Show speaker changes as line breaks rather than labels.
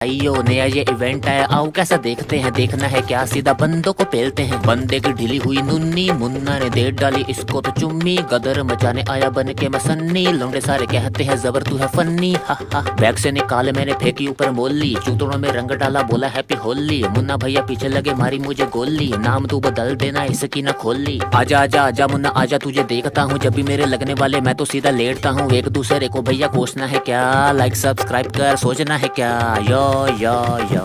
आइयो नया ये इवेंट आया, आओ कैसा देखते हैं। देखना है क्या, सीधा बंदों को पेलते हैं। बंदे की ढीली हुई नुन्नी, मुन्ना ने दे डाली इसको तो चुम्मी। गदर मचाने आया बन के मसन्नी, लौंडे सारे कहते हैं जबर तू है फन्नी। हा हा बैग से निकाले मैंने फेंकी ऊपर मोली, चूतड़ों में रंग डाला बोला हैप्पी होली। मुन्ना भैया पीछे लगे मारी मुझे गोली, नाम तू बदल देना इसकी ना खोली। आजा आजा आजा मुन्ना आजा, तुझे देखता हूँ जब भी मेरे लगने वाले मैं तो सीधा लेटता हूँ। एक दूसरे को भैया कोसना है क्या, लाइक सब्सक्राइब कर सोचना है क्या। यो यो यो